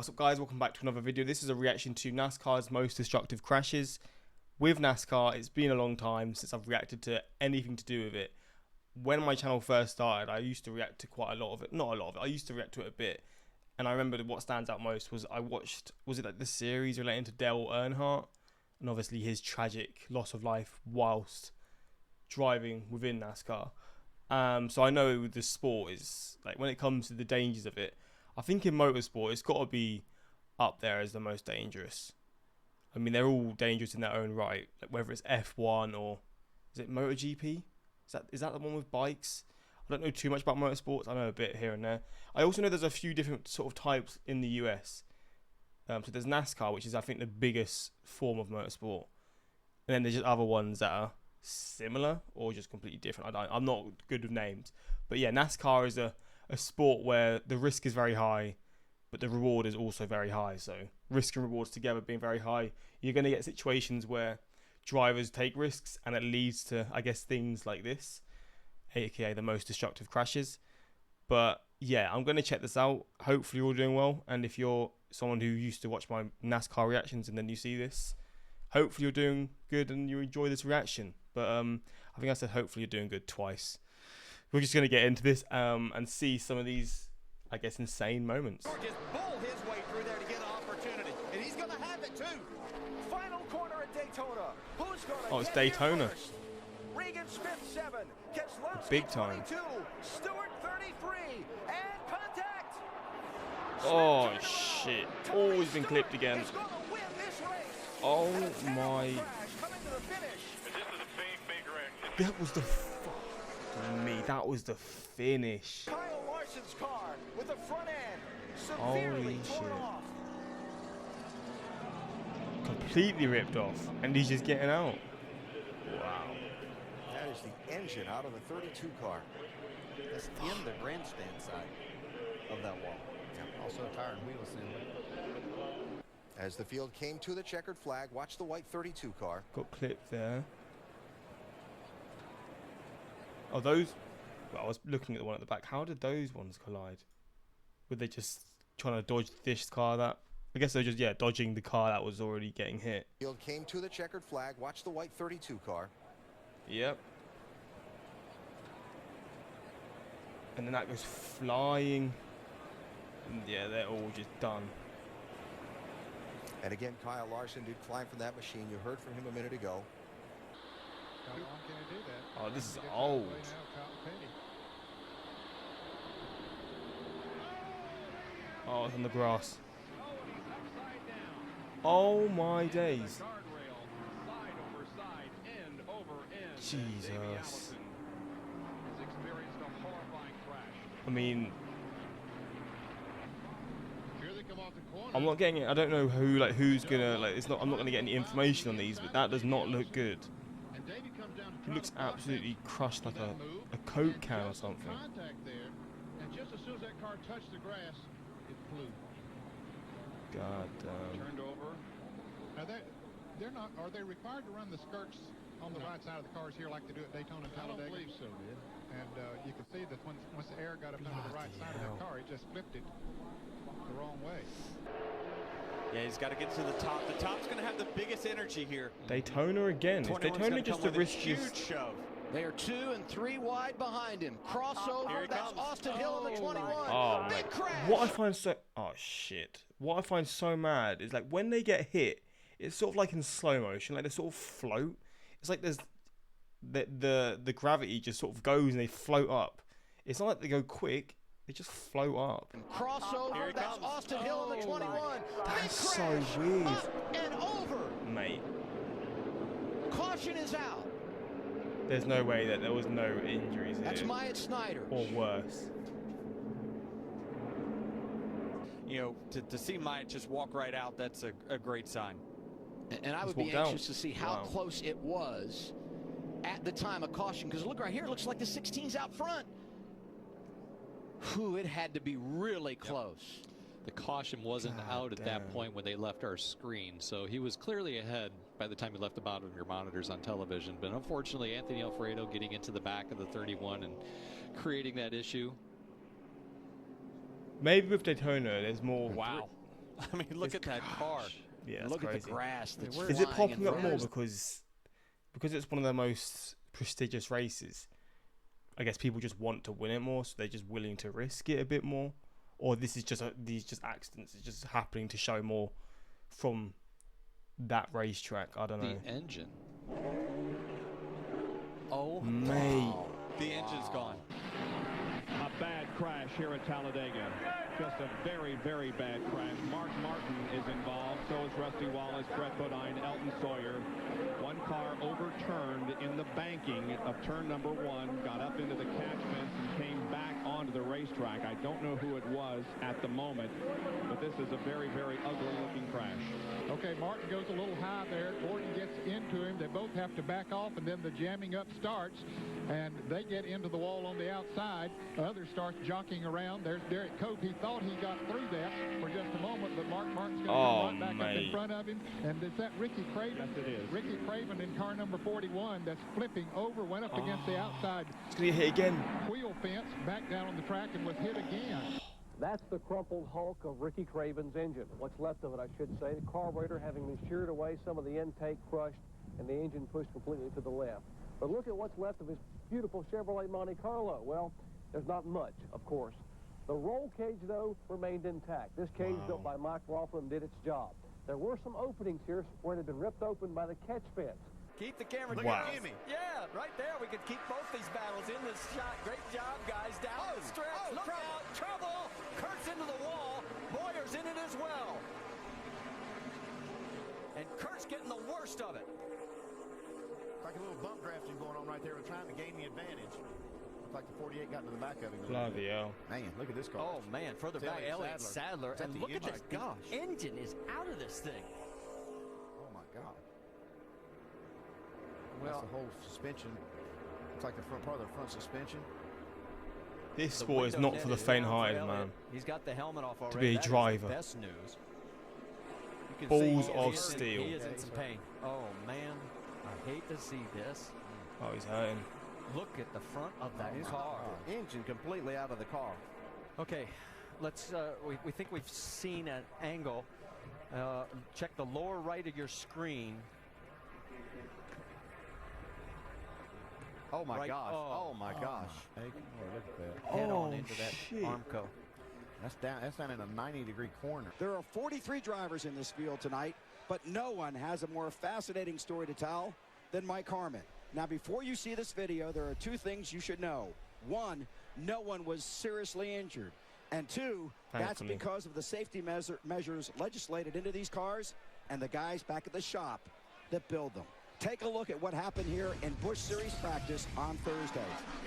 What's up, guys? Welcome back to another video. This is a reaction to NASCAR's most destructive crashes. With NASCAR, it's been a long time since I've reacted to anything to do with it. When my channel first started, I used to react to quite a lot of it. Not a lot of it, I used to react to it a bit. And I remember what stands out most was I watched, was it like the series relating to Dale Earnhardt? And obviously his tragic loss of life whilst driving within NASCAR. So I know the sport is, like, when it comes to the dangers of it, I think in motorsport it's got to be up there as the most dangerous. I mean, they're all dangerous in their own right, like whether it's F1 or is it MotoGP? Is that the one with bikes? I don't know too much about motorsports. I know a bit here and there. I also know there's a few different sort of types in the US. So there's NASCAR, which is I think the biggest form of motorsport, and then there's just other ones that are similar or just completely different. I'm not good with names, but yeah, NASCAR is a sport where the risk is very high, but the reward is also very high. So risk and rewards together being very high, you're going to get situations where drivers take risks, and it leads to, I guess, things like this, aka the most destructive crashes. But yeah, I'm going to check this out. Hopefully you're all doing well, and if you're someone who used to watch my NASCAR reactions and then you see this, hopefully you're doing good and you enjoy this reaction. But I think I said hopefully you're doing good twice. We're just going to get into this and see some of these, I guess, insane moments. Just bull his way through there to get an opportunity, and he's going to have it too. Final corner at Daytona. Who's going to it's Daytona. Regan Smith 7, Keselowski Big time. 22, Stewart 33, and contact. Oh shit! Oh, he's been clipped again. Oh my! That was the That was the finish. Kyle Larson's car with the front end Holy torn shit! off. Completely ripped off, and he's just getting out. Wow. That is the engine out of the 32 car. That's in the grandstand side of that wall. Yeah, also a tire and wheel assembly. As the field came to the checkered flag, watch the white 32 car. Got clipped there. Oh, those. Well, I was looking at the one at the back. How did those ones collide? Were they just trying to dodge this car that? I guess they're just, yeah, dodging the car that was already getting hit. Field came to the checkered flag. Watch the white 32 car. Yep. And then that goes flying. And yeah, they're all just done. And again, Kyle Larson did climb from that machine. You heard from him a minute ago. How long can he do that? Oh, this is old. Oh, it's on the grass. Oh my days. Jesus. I mean, I'm not getting it. I don't know who's gonna, it's not, I'm not gonna get any information on these, but that does not look good. He looks absolutely crushed like a Coke can or something. And just as soon as that car touched the grass, it flew. God damn. Turned over. Now they're not. Are they required to run the skirts on the right side of the cars here like they do at Daytona and Talladega? I don't believe so, man. And you can see that once the air got up under the right side of that car, it just flipped it the wrong way. Yeah, he's got to get to the top. The top's going to have the biggest energy here. Daytona again. Is Daytona just the riskiest? Huge shove. They are 2 and 3 wide behind him. Crossover. That's Austin Hill in the 21. Oh, big crash. What I find so What I find so mad is, like, when they get hit, it's sort of like in slow motion, like they sort of float. It's like there's the gravity just sort of goes and they float up. It's not like they go quick. They just float up. Crossover. That's Austin Hill in the 21. That's so weird. Up and over. Mate. Caution is out. There's no way that there was no injuries here. That's Myatt Snider. Or worse. You know, to see Myatt just walk right out, that's a great sign. And I would be anxious to see how close it was at the time of caution. Because look right here, it looks like the 16's out front. Whew, it had to be really close. The caution wasn't out at that point when they left our screen, so he was clearly ahead by the time he left the bottom of your monitors on television. But unfortunately, Anthony Alfredo getting into the back of the 31 and creating that issue. Maybe with Daytona, there's more. Wow. I mean, look at that car. Yeah, look crazy. at the grass. That's Is it flying popping and up more frozen. because it's one of the most prestigious races? I guess people just want to win it more, so they're just willing to risk it a bit more. Or this is just these accidents. It's just happening to show more from that racetrack. I don't know. The engine. Oh, mate. wow. The engine's gone. A bad crash here at Talladega. Just a very, very bad crash. Mark Martin is involved. So is Rusty Wallace, Brett Bodine, Elton Sawyer. One car overturned in the banking of turn number 1, got up into the catch fence and came back onto the racetrack. I don't know who it was at the moment, but this is a very, very ugly-looking crash. Okay, Martin goes a little high there. Gordon gets into him. They both have to back off, and then the jamming up starts, and they get into the wall on the outside. The other starts jockeying around. There's Derek Cope. He thought he got through that for just a moment, but Mark Martin's going to go right back up in front of him. And is that Ricky Craven? Yes, it is. Ricky Craven in car number 41 that's flipping over, went up against the outside It's going to get hit again. wheel fence, back down on the track, and was hit again. That's the crumpled hulk of Ricky Craven's engine. What's left of it, I should say. The carburetor having been sheared away, some of the intake crushed, and the engine pushed completely to the left. But look at what's left of his beautiful Chevrolet Monte Carlo. Well, there's not much, of course. The roll cage, though, remained intact. This cage built by Mike Rothman did its job. There were some openings here where it had been ripped open by the catch fence. Keep the camera. Wow. Look at Jimmy. Yeah, right there. We could keep both these battles in this shot. Great job, guys. Down the stretch. Look out. Trouble. Kurt's into the wall. Boyer's in it as well. And Kurt's getting the worst of it. Like a little bump drafting going on right there. We're trying to gain the advantage. Looked like the 48 got into the back of him. Bloody hell. Man, look at this car. Oh, man. Further back, Elliott Sadler. And look at this. Gosh. Engine is out of this thing. Oh, my God. Well, that's the whole suspension. Looks like the front part of the front suspension. This sport is not for the faint-hearted, man. He's got the helmet off already. To be a driver. Best news. You can Balls see of steel. He is in some pain. Oh, man. I hate to see this. Oh, he's hurting. Look at the front of that car. Engine completely out of the car. Okay, let's. We think we've seen an angle. Check the lower right of your screen. Oh my gosh. Oh, my gosh. Hey, look at that. Head on into that shit. Armco. That's down in a 90-degree corner. There are 43 drivers in this field tonight, but no one has a more fascinating story to tell than Mike Harmon. Now, before you see this video, there are two things you should know. One, no one was seriously injured. And two, that's because of the safety measures legislated into these cars and the guys back at the shop that build them. Take a look at what happened here in Busch Series practice on Thursday.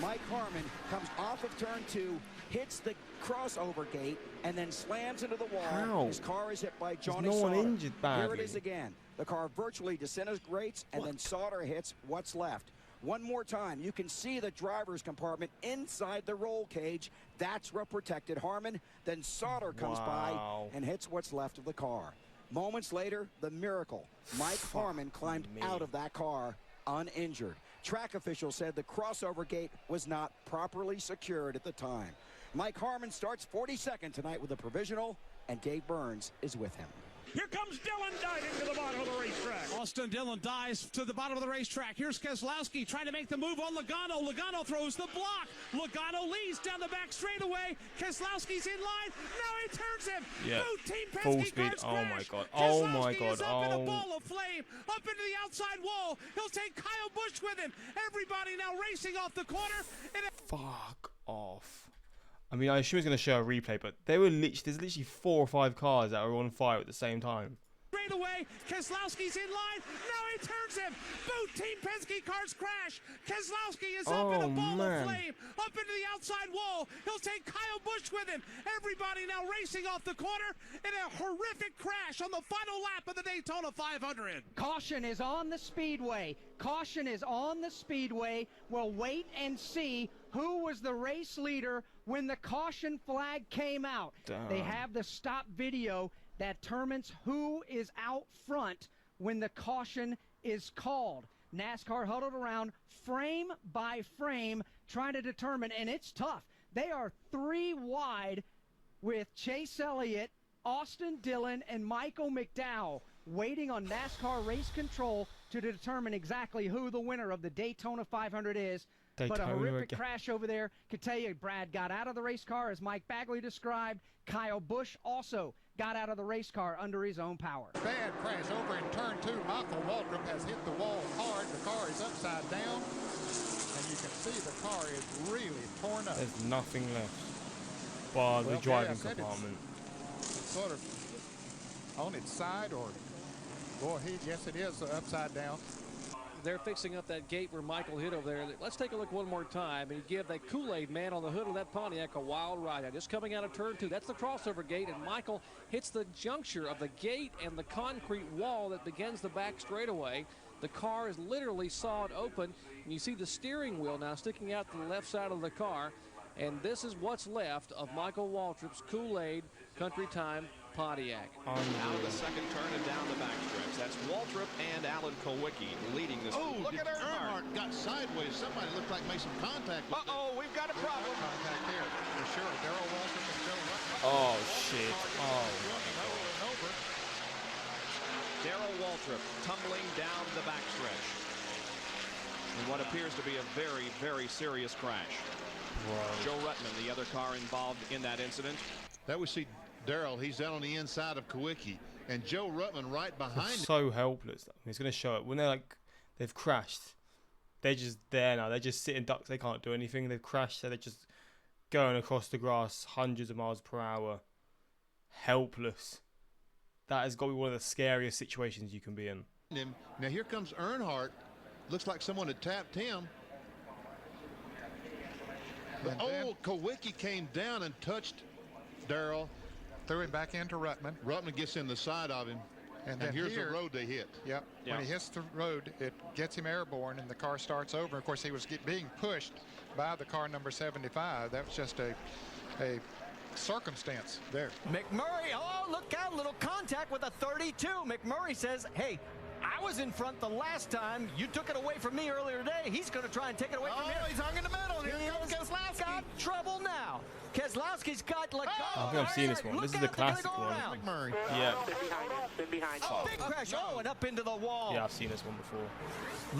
Mike Harmon comes off of turn 2, hits the crossover gate, and then slams into the wall. How? His car is hit by Johnny no one Sauter. injured badly. Here it is again. The car virtually disintegrates, and then Sauter hits what's left. One more time, you can see the driver's compartment inside the roll cage. That's what protected Harmon. Then Sauter comes by and hits what's left of the car. Moments later, the miracle. Mike Harmon climbed out of that car uninjured. Track officials said the crossover gate was not properly secured at the time. Mike Harmon starts 42nd tonight with a provisional, and Dave Burns is with him. Here comes Dillon diving to the bottom of the racetrack. Austin Dillon dives to the bottom of the racetrack. Here's Keselowski trying to make the move on Logano. Logano throws the block. Logano leads down the back straightaway. Keselowski's in line. Now he turns him. Yeah. Both Team Penske Full speed. cars Oh my crash. god. Oh my Keselowski god. is up in a ball of flame. Up into the outside wall. He'll take Kyle Busch with him. Everybody now racing off the corner. Fuck off. I mean, I assume it's going to show a replay, but there's literally 4 or 5 cars that are on fire at the same time. Straight away, Keselowski's in line. Now he turns him. Both Team Penske cars crash. Keselowski is up in a ball of flame. Up into the outside wall. He'll take Kyle Busch with him. Everybody now racing off the corner in a horrific crash on the final lap of the Daytona 500. Caution is on the speedway. Caution is on the speedway. We'll wait and see who was the race leader when the caution flag came out. Damn. They have the stop video that determines who is out front when the caution is called. NASCAR huddled around frame by frame trying to determine, and it's tough. They are 3 wide with Chase Elliott Austin Dillon and Michael McDowell waiting on NASCAR race control to determine exactly who the winner of the Daytona 500 is. But a horrific crash over there. Could tell you, Brad got out of the race car, as Mike Bagley described. Kyle Busch also got out of the race car under his own power. Bad crash over in turn 2. Michael Waltrip has hit the wall hard. The car is upside down. And you can see the car is really torn up. There's nothing left bar the driving compartment. It's sort of on its side, or go ahead. Yes, it is upside down. They're fixing up that gate where Michael hit over there. Let's take a look one more time and give that Kool-Aid man on the hood of that Pontiac a wild ride. Now, just coming out of turn 2, that's the crossover gate, and Michael hits the juncture of the gate and the concrete wall that begins the back straightaway. The car is literally sawed open, and you see the steering wheel now sticking out to the left side of the car. And this is what's left of Michael Waltrip's Kool-Aid Country Time Pontiac. Out of the second turn and down the backstretch. That's Waltrip and Alan Kulwicki leading this. Oh, look at Earnhardt got sideways. Somebody looked like made some contact. Uh-oh, we've got a problem. Contact here. For sure. Darrell Waltrip and Joe Ruttman. Oh, shit. Oh. Darrell Waltrip tumbling down the backstretch in what appears to be a very, very serious crash. Joe Ruttman, the other car involved in that incident. That we see Darrell. He's down on the inside of Kulwicki, and Joe Ruttman right behind him. So helpless. He's going to show it when they're like they've crashed. They're just there now. They're just sitting ducks. They can't do anything. They've crashed, so they're just going across the grass hundreds of miles per hour. Helpless. That has got to be one of the scariest situations you can be in. Now here comes Earnhardt. Looks like someone had tapped him. But Kulwicki came down and touched Darrell. Threw him back into Ruttman. Ruttman gets in the side of him. And here's the road they hit. Yep. When he hits the road, it gets him airborne, and the car starts over. Of course, he was being pushed by the car number 75. That was just a circumstance there. McMurray, oh, look out, little contact with a 32. McMurray says, hey, I was in front the last time. You took it away from me earlier today. He's going to try and take it away from him. He's hung in the middle. Here comes Keselowski. Got trouble now. Keselowski's got like. I think I've seen this one. This is the classic one. McMurray. Yeah. Been behind. Oh, big crash. Oh, and up into the wall. Yeah, I've seen this one before.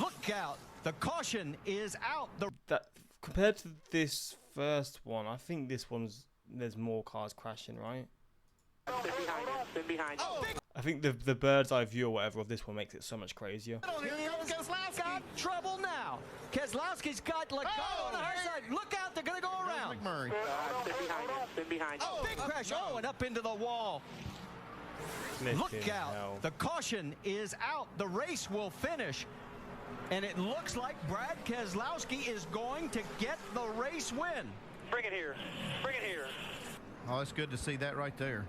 Look out. The caution is out. That compared to this first one, I think this one's there's more cars crashing, right? Been behind. Oh, I think the bird's eye view or whatever of this one makes it so much crazier. Here comes Keselowski. Got trouble now. Keselowski's got like on the high side. Look out, they're going to go around. McMurray. Been behind. Oh, big crash. Oh, and up into the wall. Look out. Hell. The caution is out. The race will finish. And it looks like Brad Keselowski is going to get the race win. Bring it here. Bring it here. Oh, it's good to see that right there.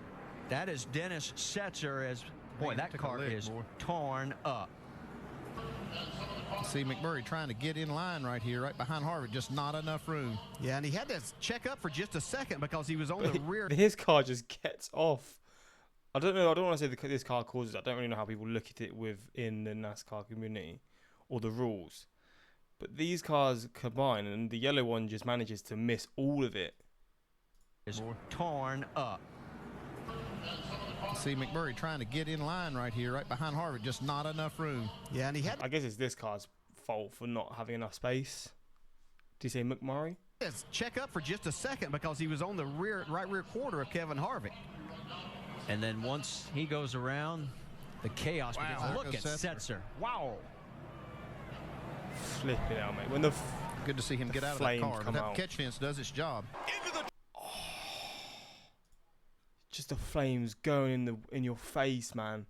That is Dennis Setzer as, boy, that car is torn up. See McMurray trying to get in line right here, right behind Harvick, just not enough room. Yeah, and he had to check up for just a second because he was on the rear. His car just gets off. I don't know. I don't want to say this car causes. I don't really know how people look at it within the NASCAR community or the rules. But these cars combine, and the yellow one just manages to miss all of it. Is torn up. See McMurray trying to get in line right here, right behind Harvick, just not enough room. Yeah, and he had. I guess it's this car's fault for not having enough space. Do you say McMurray? Yes, check up for just a second because he was on the right rear quarter of Kevin Harvick. And then once he goes around, the chaos begins. Look at Setzer. Wow. Flip it out, mate. When the good to see him get out of that car. But that catch fence does its job. Just the flames going in your face, man.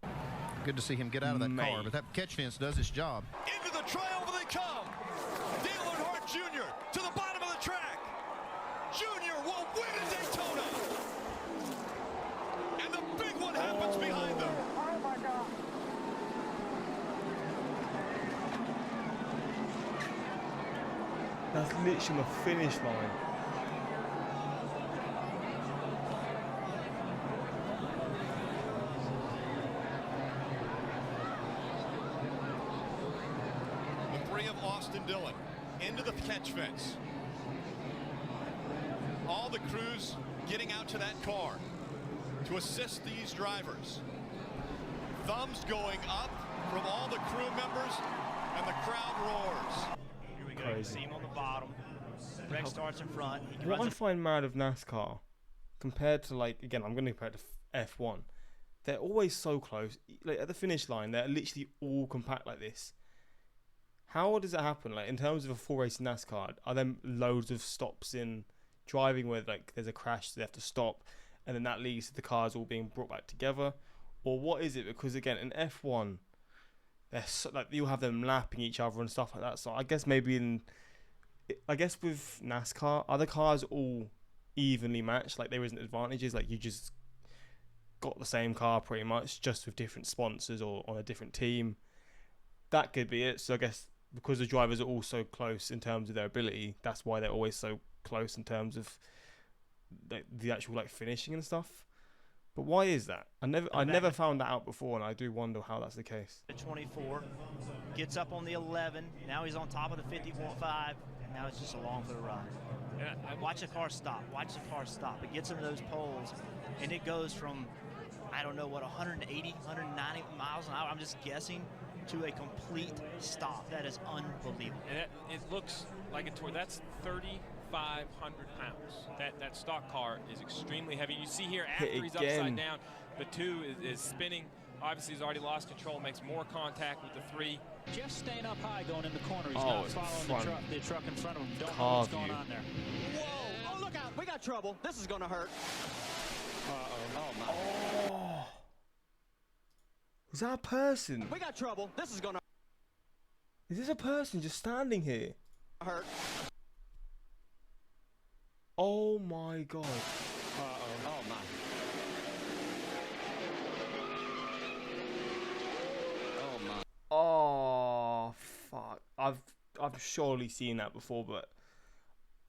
Good to see him get out of that car. But that catch fence does its job. Into the triumph they come. Dale Earnhardt Jr. to the bottom of the track. Jr. will win at Daytona. And the big one happens behind them. Oh, my God. That's literally my finish line. Austin Dillon into the catch fence. All the crews getting out to that car. to assist these drivers. Thumbs going up from all the crew members, and the crowd roars. Here we go. You can see him on the bottom. Rex starts in front. What I find mad of NASCAR, compared to, like, again, I'm going to compare it to F1, they're always so close. Like, at the finish line, they're literally all compact like this. How does it happen? Like, in terms of a full race in NASCAR, are there loads of stops in driving where, like, there's a crash, so they have to stop, and then that leads to the cars all being brought back together? Or what is it? Because, again, in F1, they're so, like, you'll have them lapping each other and stuff like that. So I guess maybe with NASCAR, are the cars all evenly matched? Like, there isn't advantages. Like, you just got the same car pretty much, just with different sponsors or on a different team. That could be it. So I guess because the drivers are all so close in terms of their ability, that's why they're always so close in terms of the actual, like, finishing and stuff. But why is that? I never found that out before, and I do wonder how that's the case. The 24 gets up on the 11. Now he's on top of the 51.5, and now it's just along for the ride. Watch the car stop. Watch the car stop. It gets into those poles, and it goes from, I don't know what, 180, 190 miles an hour. I'm just guessing, to a complete stop. That is unbelievable. And it looks like a tour. That's 3,500 pounds. That stock car is extremely heavy. You see here after he's upside down, the 2 is spinning. Obviously, he's already lost control, makes more contact with the 3. Just staying up high going in the corner. He's not following the truck in front of him. Don't know what's going on there. Whoa! Oh, look out! We got trouble. This is going to hurt. Uh-oh. Oh, my. Oh. Is that a person? We got trouble. This is going to Is this a person just standing here? hurt. Oh, my God. Uh-oh. Oh, my. Oh, my. Oh, fuck. I've surely seen that before, but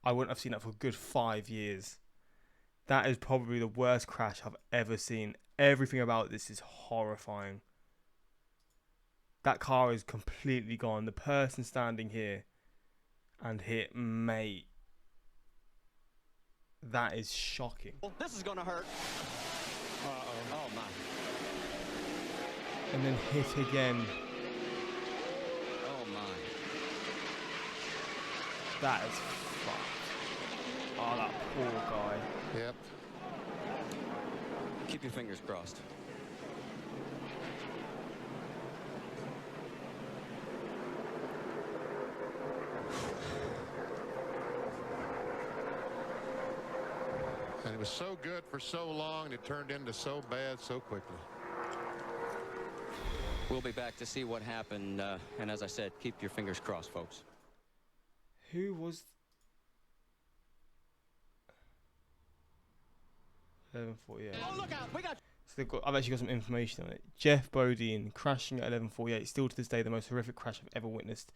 I wouldn't have seen that for a good 5 years. That is probably the worst crash I've ever seen. Everything about this is horrifying. That car is completely gone. The person standing here and hit, mate. That is shocking. This is going to hurt. Uh-oh. Oh, my. And then hit again. Oh, my. That is fucked. Oh, that poor guy. Yep. Keep your fingers crossed. And it was so good for so long, and it turned into so bad so quickly. We'll be back to see what happened, and as I said, keep your fingers crossed, folks. Who was 11:48? Oh, look out! We got. So I've actually got some information on it. Jeff Bodine crashing at 11:48. Still to this day, the most horrific crash I've ever witnessed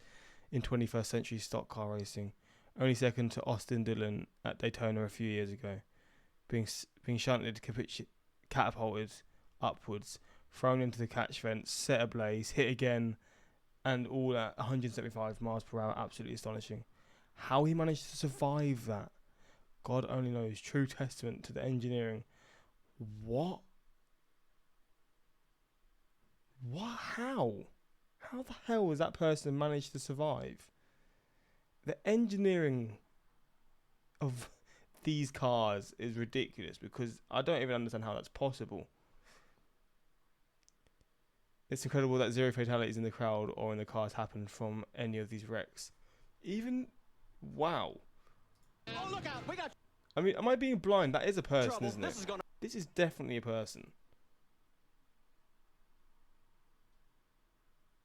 in 21st century stock car racing. Only second to Austin Dillon at Daytona a few years ago. Being shunted, catapulted upwards, thrown into the catch fence, set ablaze, hit again, and all at 175 miles per hour. Absolutely astonishing. How he managed to survive that, God only knows. True testament to the engineering. What? How? How the hell has that person managed to survive? The engineering of these cars is ridiculous, because I don't even understand how that's possible. It's incredible that 0 fatalities in the crowd or in the cars happened from any of these wrecks. Wow. Oh, look out! We got. I mean, am I being blind? That is a person, trouble. isn't it? This is definitely a person.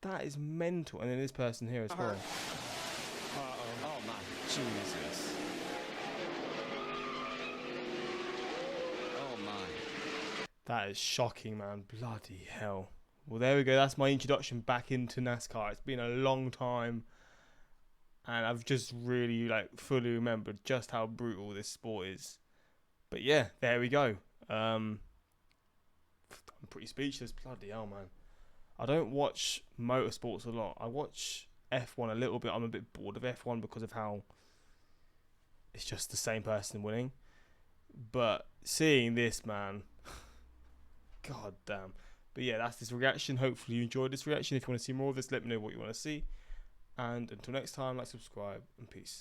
That is mental. And then this person here as well. Uh-oh. Oh, my. Jesus. Oh, my. That is shocking, man. Bloody hell. Well, there we go. That's my introduction back into NASCAR. It's been a long time, and I've just really, like, fully remembered just how brutal this sport is. But yeah, there we go. I'm pretty speechless. Bloody hell, man. I don't watch motorsports a lot. I watch F1 a little bit. I'm a bit bored of F1 because of how it's just the same person winning. But seeing this, man, God damn. But yeah, that's this reaction. Hopefully you enjoyed this reaction. If you want to see more of this, let me know what you want to see. And until next time, like, subscribe, and peace.